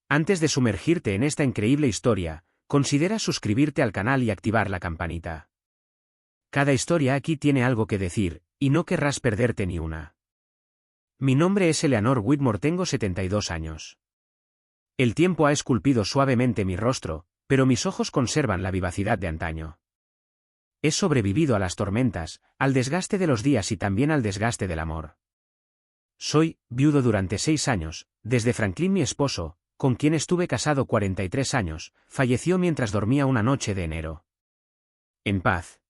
Antes de sumergirte en esta increíble historia, considera suscribirte al canal y activar la campanita. Cada historia aquí tiene algo que decir, y no querrás perderte ni una. Mi nombre es Eleanor Whitmore, tengo 72 años. El tiempo ha esculpido suavemente mi rostro, pero mis ojos conservan la vivacidad de antaño. He sobrevivido a las tormentas, al desgaste de los días y también al desgaste del amor. Soy viudo durante 6 años, desde Franklin, mi esposo, con quien estuve casado 43 años, falleció mientras dormía una noche de enero. En paz.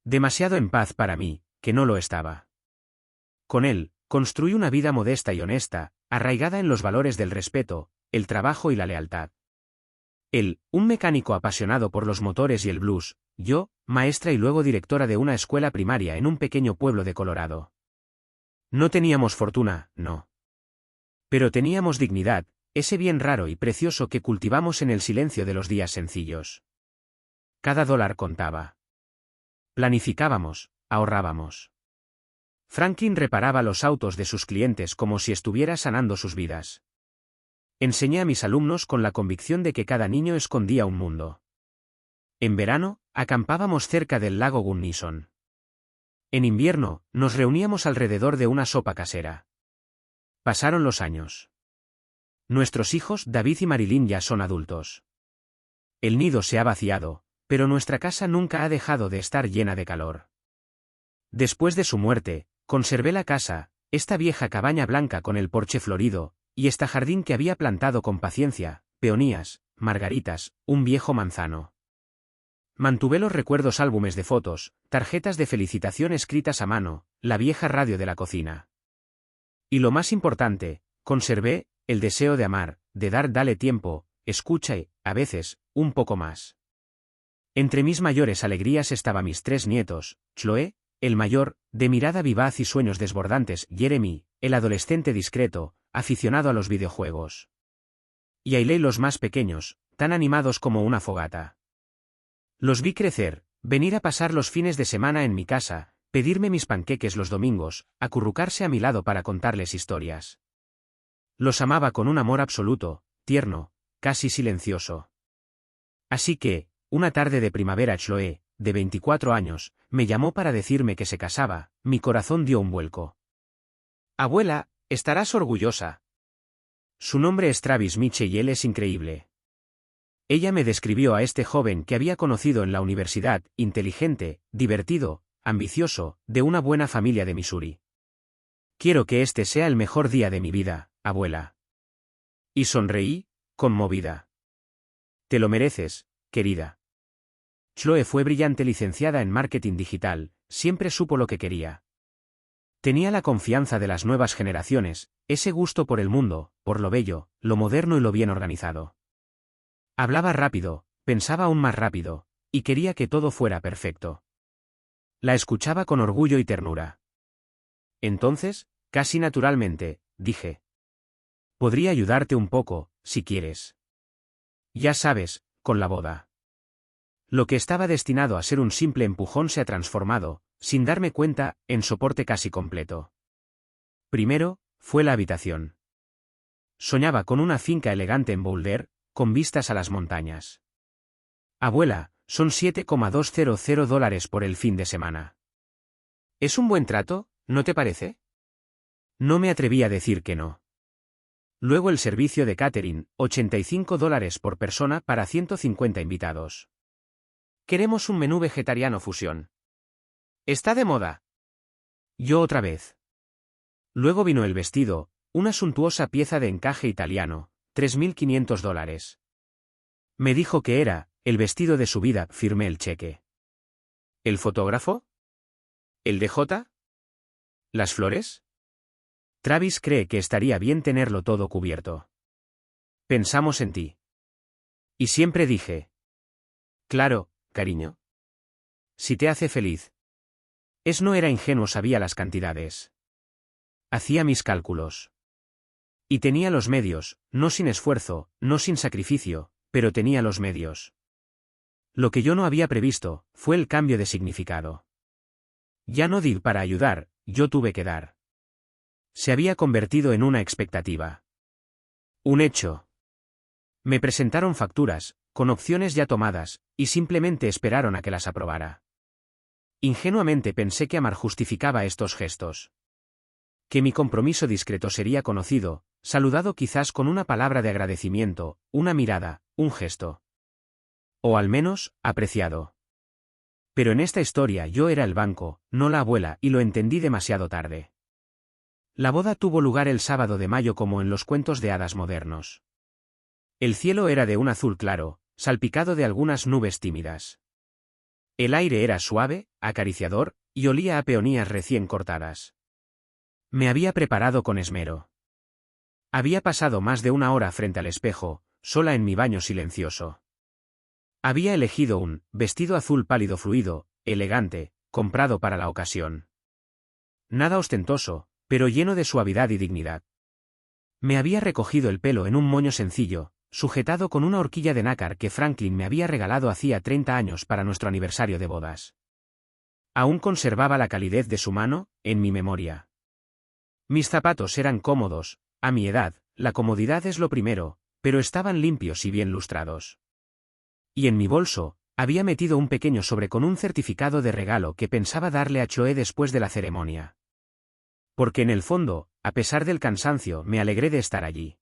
Demasiado en paz para mí, que no lo estaba. Con él, construí una vida modesta y honesta, arraigada en los valores del respeto, el trabajo y la lealtad. Él, un mecánico apasionado por los motores y el blues, yo, maestra y luego directora de una escuela primaria en un pequeño pueblo de Colorado. No teníamos fortuna, no. Pero teníamos dignidad, ese bien raro y precioso que cultivamos en el silencio de los días sencillos. Cada dólar contaba. Planificábamos, ahorrábamos. Franklin reparaba los autos de sus clientes como si estuviera sanando sus vidas. Enseñé a mis alumnos con la convicción de que cada niño escondía un mundo. En verano, acampábamos cerca del lago Gunnison. En invierno, nos reuníamos alrededor de una sopa casera. Pasaron los años. Nuestros hijos, David y Marilyn, ya son adultos. El nido se ha vaciado, pero nuestra casa nunca ha dejado de estar llena de calor. Después de su muerte, conservé la casa, esta vieja cabaña blanca con el porche florido, y este jardín que había plantado con paciencia, peonías, margaritas, un viejo manzano. Mantuve los recuerdos, álbumes de fotos, tarjetas de felicitación escritas a mano, la vieja radio de la cocina. Y lo más importante, conservé el deseo de amar, de dale tiempo, escucha y, a veces, un poco más. Entre mis mayores alegrías estaban mis 3 nietos, Chloe, el mayor, de mirada vivaz y sueños desbordantes, Jeremy, el adolescente discreto, aficionado a los videojuegos. Y Ailey, los más pequeños, tan animados como una fogata. Los vi crecer, venir a pasar los fines de semana en mi casa, pedirme mis panqueques los domingos, acurrucarse a mi lado para contarles historias. Los amaba con un amor absoluto, tierno, casi silencioso. Así que, una tarde de primavera, Chloe, de 24 años, me llamó para decirme que se casaba. Mi corazón dio un vuelco. Abuela, estarás orgullosa. Su nombre es Travis Mitchell y él es increíble. Ella me describió a este joven que había conocido en la universidad, inteligente, divertido, ambicioso, de una buena familia de Missouri. Quiero que este sea el mejor día de mi vida, abuela. Y sonreí, conmovida. Te lo mereces, querida. Chloe fue brillante, licenciada en marketing digital, siempre supo lo que quería. Tenía la confianza de las nuevas generaciones, ese gusto por el mundo, por lo bello, lo moderno y lo bien organizado. Hablaba rápido, pensaba aún más rápido, y quería que todo fuera perfecto. La escuchaba con orgullo y ternura. Entonces, casi naturalmente, dije. Podría ayudarte un poco, si quieres. Ya sabes, con la boda. Lo que estaba destinado a ser un simple empujón se ha transformado, sin darme cuenta, en soporte casi completo. Primero, fue la habitación. Soñaba con una finca elegante en Boulder, con vistas a las montañas. Abuela, son $7,200 por el fin de semana. ¿Es un buen trato, no te parece? No me atreví a decir que no. Luego el servicio de catering, $85 por persona para 150 invitados. Queremos un menú vegetariano fusión. Está de moda. Yo otra vez. Luego vino el vestido, una suntuosa pieza de encaje italiano, $3,500. Me dijo que era el vestido de su vida, firmé el cheque. ¿El fotógrafo? ¿El DJ? ¿Las flores? Travis cree que estaría bien tenerlo todo cubierto. Pensamos en ti. Y siempre dije. Claro, cariño. Si te hace feliz. No era ingenuo, sabía las cantidades. Hacía mis cálculos. Y tenía los medios, no sin esfuerzo, no sin sacrificio, pero tenía los medios. Lo que yo no había previsto, fue el cambio de significado. Ya no di para ayudar, yo tuve que dar. Se había convertido en una expectativa. Un hecho. Me presentaron facturas, con opciones ya tomadas, y simplemente esperaron a que las aprobara. Ingenuamente pensé que amar justificaba estos gestos. Que mi compromiso discreto sería conocido, saludado quizás con una palabra de agradecimiento, una mirada, un gesto. O al menos, apreciado. Pero en esta historia yo era el banco, no la abuela, y lo entendí demasiado tarde. La boda tuvo lugar el sábado de mayo como en los cuentos de hadas modernos. El cielo era de un azul claro, salpicado de algunas nubes tímidas. El aire era suave, acariciador, y olía a peonías recién cortadas. Me había preparado con esmero. Había pasado más de una hora frente al espejo, sola en mi baño silencioso. Había elegido un vestido azul pálido fluido, elegante, comprado para la ocasión. Nada ostentoso, pero lleno de suavidad y dignidad. Me había recogido el pelo en un moño sencillo, sujetado con una horquilla de nácar que Franklin me había regalado hacía 30 años para nuestro aniversario de bodas. Aún conservaba la calidez de su mano, en mi memoria. Mis zapatos eran cómodos, a mi edad, la comodidad es lo primero, pero estaban limpios y bien lustrados. Y en mi bolso, había metido un pequeño sobre con un certificado de regalo que pensaba darle a Chloe después de la ceremonia. Porque en el fondo, a pesar del cansancio, me alegré de estar allí.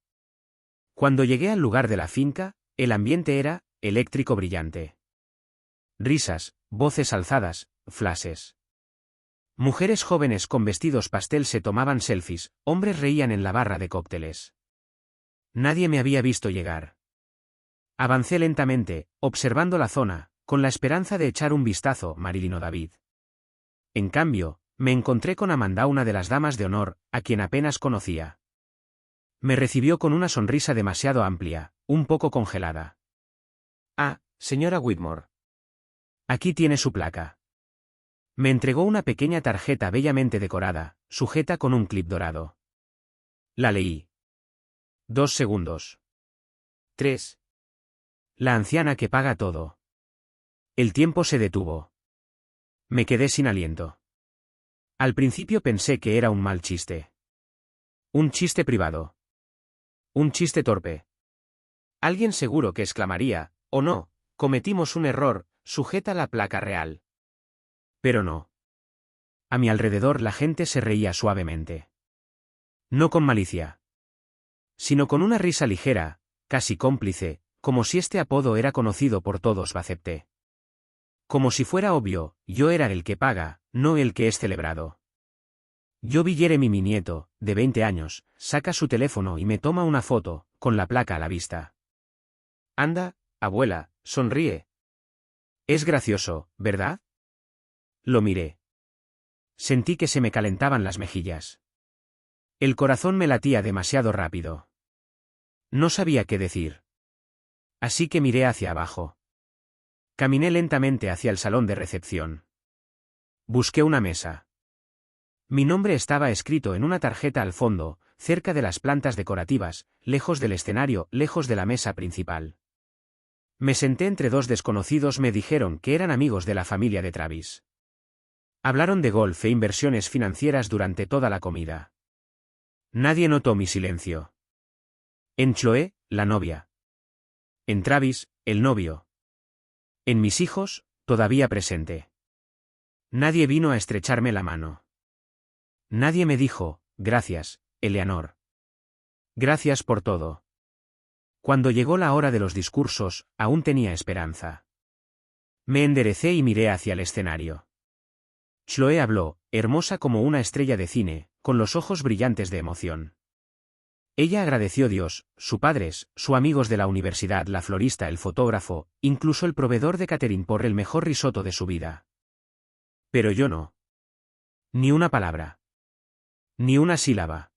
Cuando llegué al lugar de la finca, el ambiente era eléctrico brillante. Risas, voces alzadas, flashes. Mujeres jóvenes con vestidos pastel se tomaban selfies, hombres reían en la barra de cócteles. Nadie me había visto llegar. Avancé lentamente, observando la zona, con la esperanza de echar un vistazo, Marilyn o David. En cambio, me encontré con Amanda, una de las damas de honor, a quien apenas conocía. Me recibió con una sonrisa demasiado amplia, un poco congelada. Ah, señora Whitmore. Aquí tiene su placa. Me entregó una pequeña tarjeta bellamente decorada, sujeta con un clip dorado. La leí. 2 segundos. 3. La anciana que paga todo. El tiempo se detuvo. Me quedé sin aliento. Al principio pensé que era un mal chiste. Un chiste privado. Un chiste torpe. Alguien seguro que exclamaría, «Oh no, cometimos un error, sujeta la placa real». Pero no. A mi alrededor la gente se reía suavemente. No con malicia. Sino con una risa ligera, casi cómplice, como si este apodo era conocido por todos. Lo acepté. Como si fuera obvio, yo era el que paga, no el que es celebrado. Yo vi Jeremy, mi nieto, de 20 años, saca su teléfono y me toma una foto, con la placa a la vista. Anda, abuela, sonríe. Es gracioso, ¿verdad? Lo miré. Sentí que se me calentaban las mejillas. El corazón me latía demasiado rápido. No sabía qué decir. Así que miré hacia abajo. Caminé lentamente hacia el salón de recepción. Busqué una mesa. Mi nombre estaba escrito en una tarjeta al fondo, cerca de las plantas decorativas, lejos del escenario, lejos de la mesa principal. Me senté entre dos desconocidos. Me dijeron que eran amigos de la familia de Travis. Hablaron de golf e inversiones financieras durante toda la comida. Nadie notó mi silencio. En Chloe, la novia. En Travis, el novio. En mis hijos, todavía presente. Nadie vino a estrecharme la mano. Nadie me dijo, gracias, Eleanor. Gracias por todo. Cuando llegó la hora de los discursos, aún tenía esperanza. Me enderecé y miré hacia el escenario. Chloe habló, hermosa como una estrella de cine, con los ojos brillantes de emoción. Ella agradeció a Dios, sus padres, sus amigos de la universidad, la florista, el fotógrafo, incluso el proveedor de catering por el mejor risotto de su vida. Pero yo no. Ni una palabra. Ni una sílaba.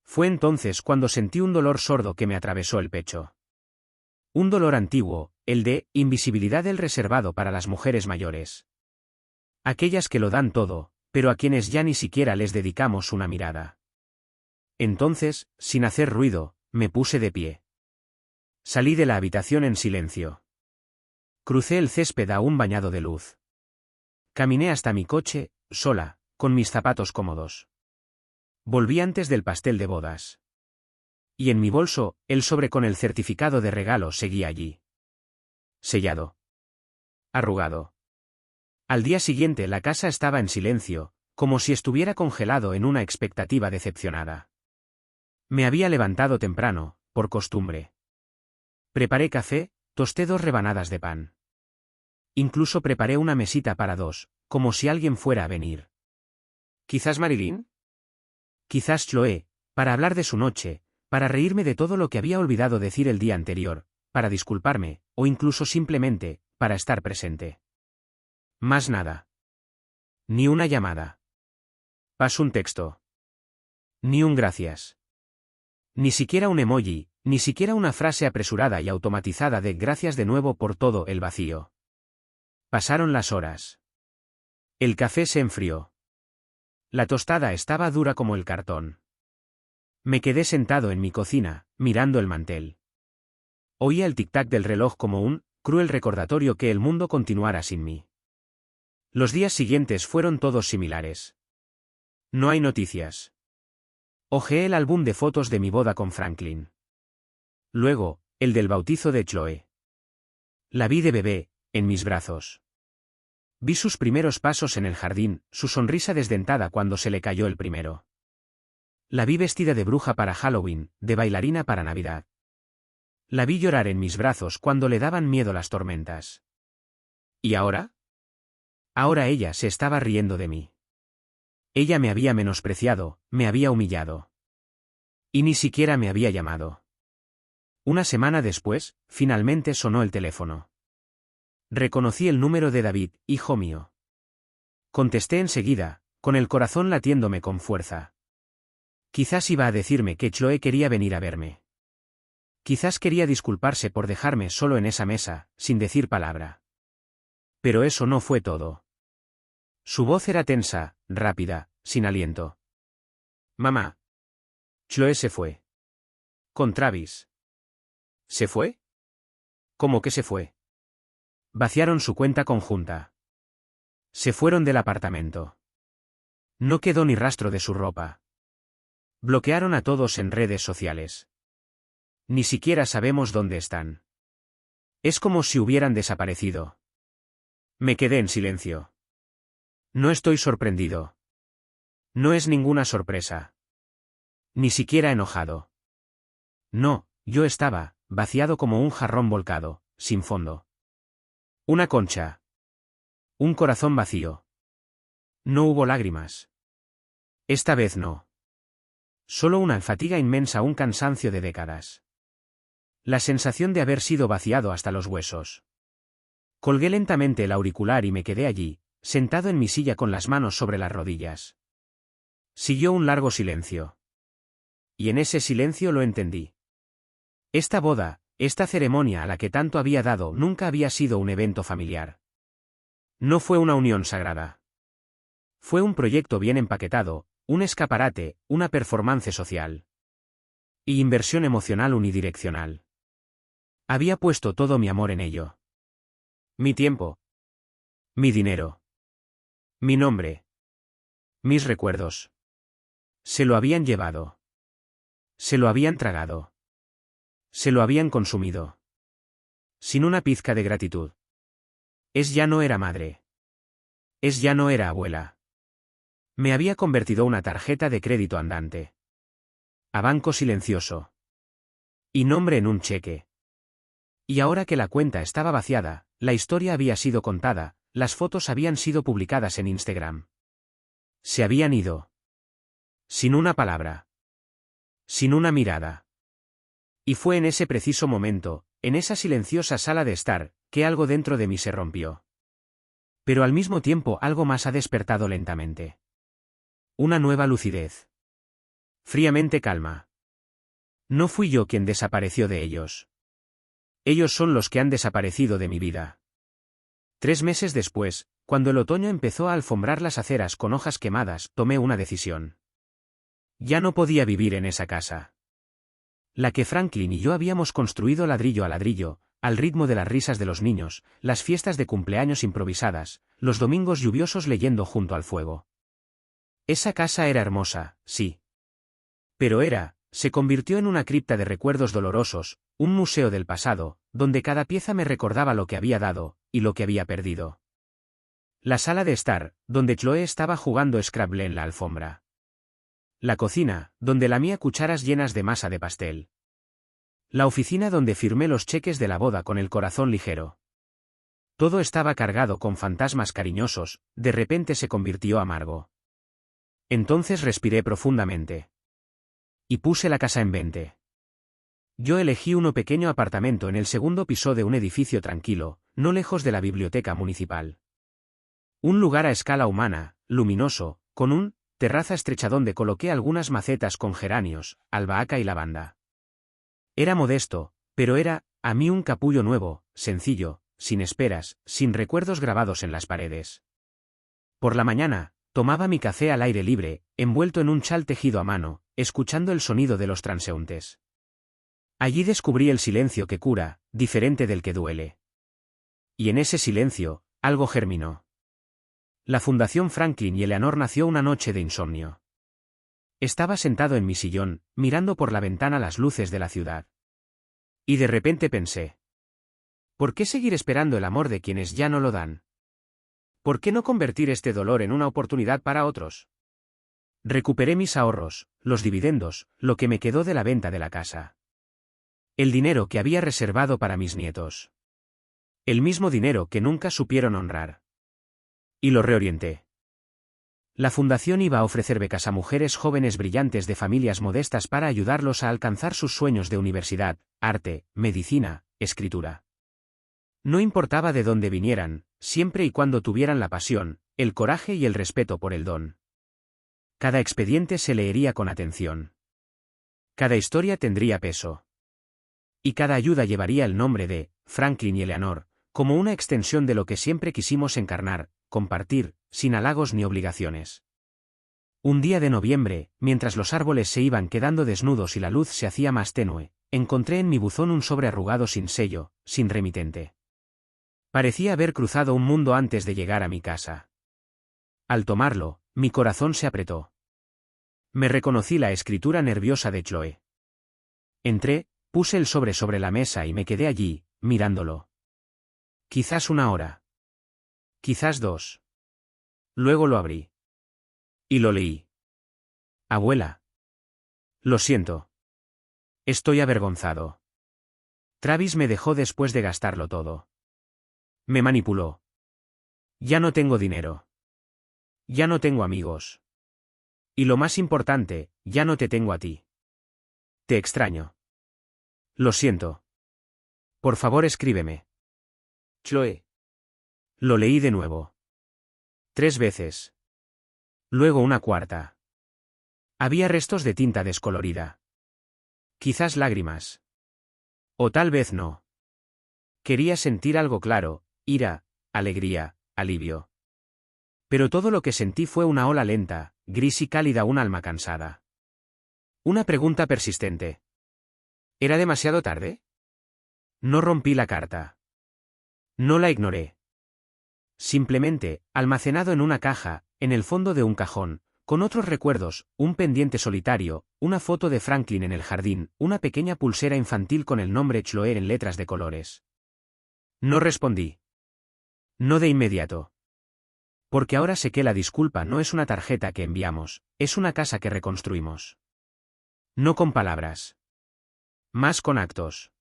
Fue entonces cuando sentí un dolor sordo que me atravesó el pecho. Un dolor antiguo, el de invisibilidad, el reservado para las mujeres mayores. Aquellas que lo dan todo, pero a quienes ya ni siquiera les dedicamos una mirada. Entonces, sin hacer ruido, me puse de pie. Salí de la habitación en silencio. Crucé el césped aún bañado de luz. Caminé hasta mi coche, sola, con mis zapatos cómodos. Volví antes del pastel de bodas. Y en mi bolso, el sobre con el certificado de regalo seguía allí. Sellado. Arrugado. Al día siguiente la casa estaba en silencio, como si estuviera congelado en una expectativa decepcionada. Me había levantado temprano, por costumbre. Preparé café, tosté 2 rebanadas de pan. Incluso preparé una mesita para 2, como si alguien fuera a venir. ¿Quizás Marilyn? Quizás Chloe, para hablar de su noche, para reírme de todo lo que había olvidado decir el día anterior, para disculparme, o incluso simplemente, para estar presente. Más nada. Ni una llamada. Pasó un texto. Ni un gracias. Ni siquiera un emoji, ni siquiera una frase apresurada y automatizada de gracias de nuevo por todo el vacío. Pasaron las horas. El café se enfrió. La tostada estaba dura como el cartón. Me quedé sentado en mi cocina, mirando el mantel. Oía el tic-tac del reloj como un cruel recordatorio que el mundo continuara sin mí. Los días siguientes fueron todos similares. No hay noticias. Hojeé el álbum de fotos de mi boda con Franklin. Luego, el del bautizo de Chloe. La vi de bebé, en mis brazos. Vi sus primeros pasos en el jardín, su sonrisa desdentada cuando se le cayó el primero. La vi vestida de bruja para Halloween, de bailarina para Navidad. La vi llorar en mis brazos cuando le daban miedo las tormentas. ¿Y ahora? Ahora ella se estaba riendo de mí. Ella me había menospreciado, me había humillado. Y ni siquiera me había llamado. Una semana después, finalmente sonó el teléfono. Reconocí el número de David, hijo mío. Contesté enseguida, con el corazón latiéndome con fuerza. Quizás iba a decirme que Chloe quería venir a verme. Quizás quería disculparse por dejarme solo en esa mesa, sin decir palabra. Pero eso no fue todo. Su voz era tensa, rápida, sin aliento. Mamá. Chloe se fue. Con Travis. ¿Se fue? ¿Cómo que se fue? Vaciaron su cuenta conjunta. Se fueron del apartamento. No quedó ni rastro de su ropa. Bloquearon a todos en redes sociales. Ni siquiera sabemos dónde están. Es como si hubieran desaparecido. Me quedé en silencio. No estoy sorprendido. No es ninguna sorpresa. Ni siquiera enojado. No, yo estaba, vaciado como un jarrón volcado, sin fondo. Una concha. Un corazón vacío. No hubo lágrimas. Esta vez no. Solo una fatiga inmensa, un cansancio de décadas. La sensación de haber sido vaciado hasta los huesos. Colgué lentamente el auricular y me quedé allí, sentado en mi silla con las manos sobre las rodillas. Siguió un largo silencio. Y en ese silencio lo entendí. Esta boda, esta ceremonia a la que tanto había dado, nunca había sido un evento familiar. No fue una unión sagrada. Fue un proyecto bien empaquetado, un escaparate, una performance social. Y inversión emocional unidireccional. Había puesto todo mi amor en ello. Mi tiempo. Mi dinero. Mi nombre. Mis recuerdos. Se lo habían llevado. Se lo habían tragado. Se lo habían consumido. Sin una pizca de gratitud. Ya no era madre. Ya no era abuela. Me había convertido una tarjeta de crédito andante. A banco silencioso. Y nombre en un cheque. Y ahora que la cuenta estaba vaciada, la historia había sido contada, las fotos habían sido publicadas en Instagram. Se habían ido. Sin una palabra. Sin una mirada. Y fue en ese preciso momento, en esa silenciosa sala de estar, que algo dentro de mí se rompió. Pero al mismo tiempo algo más ha despertado lentamente. Una nueva lucidez. Fríamente calma. No fui yo quien desapareció de ellos. Ellos son los que han desaparecido de mi vida. 3 meses después, cuando el otoño empezó a alfombrar las aceras con hojas quemadas, tomé una decisión. Ya no podía vivir en esa casa. La que Franklin y yo habíamos construido ladrillo a ladrillo, al ritmo de las risas de los niños, las fiestas de cumpleaños improvisadas, los domingos lluviosos leyendo junto al fuego. Esa casa era hermosa, sí. Pero era, se convirtió en una cripta de recuerdos dolorosos, un museo del pasado, donde cada pieza me recordaba lo que había dado, y lo que había perdido. La sala de estar, donde Chloe estaba jugando Scrabble en la alfombra. La cocina, donde lamía cucharas llenas de masa de pastel. La oficina donde firmé los cheques de la boda con el corazón ligero. Todo estaba cargado con fantasmas cariñosos, de repente se convirtió amargo. Entonces respiré profundamente. Y puse la casa en venta. Yo elegí un pequeño apartamento en el segundo piso de un edificio tranquilo, no lejos de la biblioteca municipal. Un lugar a escala humana, luminoso, con un terraza estrecha donde coloqué algunas macetas con geranios, albahaca y lavanda. Era modesto, pero era, a mí, un capullo nuevo, sencillo, sin esperas, sin recuerdos grabados en las paredes. Por la mañana, tomaba mi café al aire libre, envuelto en un chal tejido a mano, escuchando el sonido de los transeúntes. Allí descubrí el silencio que cura, diferente del que duele. Y en ese silencio, algo germinó. La Fundación Franklin y Eleanor nació una noche de insomnio. Estaba sentado en mi sillón, mirando por la ventana las luces de la ciudad. Y de repente pensé: ¿por qué seguir esperando el amor de quienes ya no lo dan? ¿Por qué no convertir este dolor en una oportunidad para otros? Recuperé mis ahorros, los dividendos, lo que me quedó de la venta de la casa. El dinero que había reservado para mis nietos. El mismo dinero que nunca supieron honrar. Y lo reorienté. La fundación iba a ofrecer becas a mujeres jóvenes brillantes de familias modestas para ayudarlos a alcanzar sus sueños de universidad, arte, medicina, escritura. No importaba de dónde vinieran, siempre y cuando tuvieran la pasión, el coraje y el respeto por el don. Cada expediente se leería con atención. Cada historia tendría peso. Y cada ayuda llevaría el nombre de Franklin y Eleanor, como una extensión de lo que siempre quisimos encarnar, compartir, sin halagos ni obligaciones. Un día de noviembre, mientras los árboles se iban quedando desnudos y la luz se hacía más tenue, encontré en mi buzón un sobre arrugado sin sello, sin remitente. Parecía haber cruzado un mundo antes de llegar a mi casa. Al tomarlo, mi corazón se apretó. Me reconocí la escritura nerviosa de Chloe. Entré, puse el sobre la mesa y me quedé allí, mirándolo. Quizás una hora. Quizás 2. Luego lo abrí. Y lo leí. Abuela. Lo siento. Estoy avergonzado. Travis me dejó después de gastarlo todo. Me manipuló. Ya no tengo dinero. Ya no tengo amigos. Y lo más importante, ya no te tengo a ti. Te extraño. Lo siento. Por favor, escríbeme. Chloe. Lo leí de nuevo. 3 veces. Luego una cuarta. Había restos de tinta descolorida. Quizás lágrimas. O tal vez no. Quería sentir algo claro, ira, alegría, alivio. Pero todo lo que sentí fue una ola lenta, gris y cálida, un alma cansada. Una pregunta persistente. ¿Era demasiado tarde? No rompí la carta. No la ignoré. Simplemente, almacenado en una caja, en el fondo de un cajón, con otros recuerdos, un pendiente solitario, una foto de Franklin en el jardín, una pequeña pulsera infantil con el nombre Chloe en letras de colores. No respondí. No de inmediato. Porque ahora sé que la disculpa no es una tarjeta que enviamos, es una casa que reconstruimos. No con palabras. Más con actos.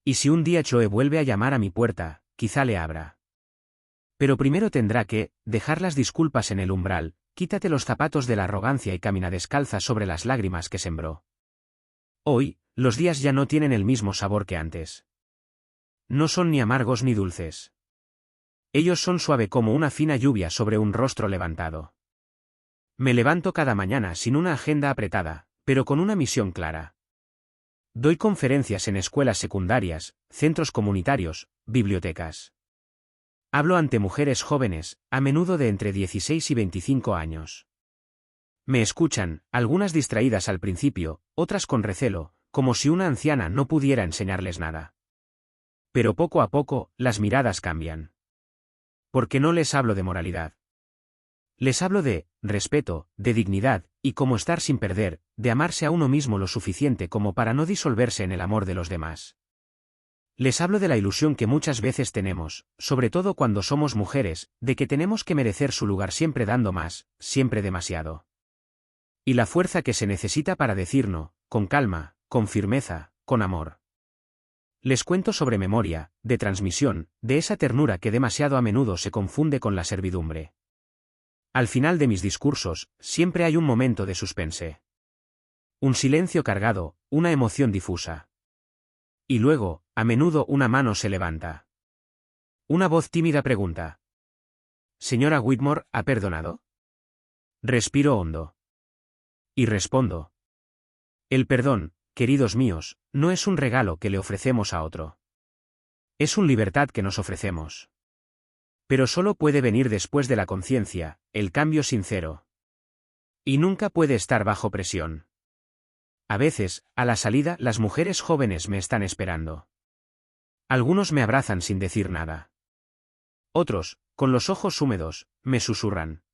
Y si un día Chloe vuelve a llamar a mi puerta, quizá le abra. Pero primero tendrá que dejar las disculpas en el umbral, quítate los zapatos de la arrogancia y camina descalza sobre las lágrimas que sembró. Hoy, los días ya no tienen el mismo sabor que antes. No son ni amargos ni dulces. Ellos son suave como una fina lluvia sobre un rostro levantado. Me levanto cada mañana sin una agenda apretada, pero con una misión clara. Doy conferencias en escuelas secundarias, centros comunitarios, bibliotecas. Hablo ante mujeres jóvenes, a menudo de entre 16 y 25 años. Me escuchan, algunas distraídas al principio, otras con recelo, como si una anciana no pudiera enseñarles nada. Pero poco a poco, las miradas cambian. Porque no les hablo de moralidad. Les hablo de respeto, de dignidad, y cómo estar sin perder, de amarse a uno mismo lo suficiente como para no disolverse en el amor de los demás. Les hablo de la ilusión que muchas veces tenemos, sobre todo cuando somos mujeres, de que tenemos que merecer su lugar siempre dando más, siempre demasiado. Y la fuerza que se necesita para decir no, con calma, con firmeza, con amor. Les cuento sobre memoria, de transmisión, de esa ternura que demasiado a menudo se confunde con la servidumbre. Al final de mis discursos, siempre hay un momento de suspense. Un silencio cargado, una emoción difusa. Y luego, a menudo una mano se levanta. Una voz tímida pregunta. Señora Whitmore, ¿ha perdonado? Respiro hondo. Y respondo. El perdón, queridos míos, no es un regalo que le ofrecemos a otro. Es una libertad que nos ofrecemos. Pero solo puede venir después de la conciencia, el cambio sincero. Y nunca puede estar bajo presión. A veces, a la salida, las mujeres jóvenes me están esperando. Algunos me abrazan sin decir nada. Otros, con los ojos húmedos, me susurran.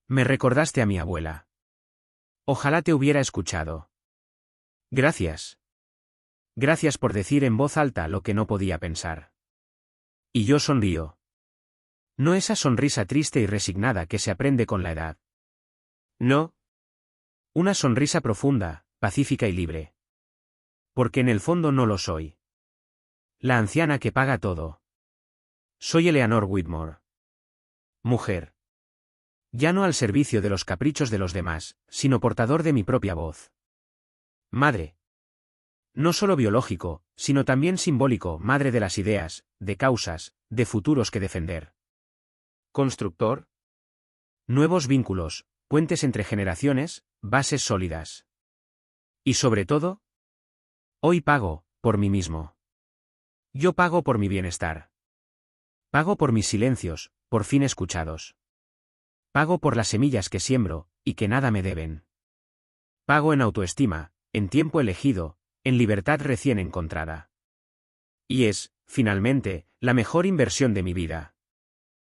Me recordaste a mi abuela. Ojalá te hubiera escuchado. Gracias. Gracias por decir en voz alta lo que no podía pensar. Y yo sonrío. No esa sonrisa triste y resignada que se aprende con la edad. No. Una sonrisa profunda, pacífica y libre. Porque en el fondo no lo soy. La anciana que paga todo. Soy Eleanor Whitmore. Mujer. Ya no al servicio de los caprichos de los demás, sino portador de mi propia voz. Madre. No solo biológico, sino también simbólico, madre de las ideas, de causas, de futuros que defender. Constructor. Nuevos vínculos, puentes entre generaciones, bases sólidas. Y sobre todo, hoy pago, por mí mismo. Yo pago por mi bienestar. Pago por mis silencios, por fin escuchados. Pago por las semillas que siembro, y que nada me deben. Pago en autoestima, en tiempo elegido, en libertad recién encontrada. Y es, finalmente, la mejor inversión de mi vida.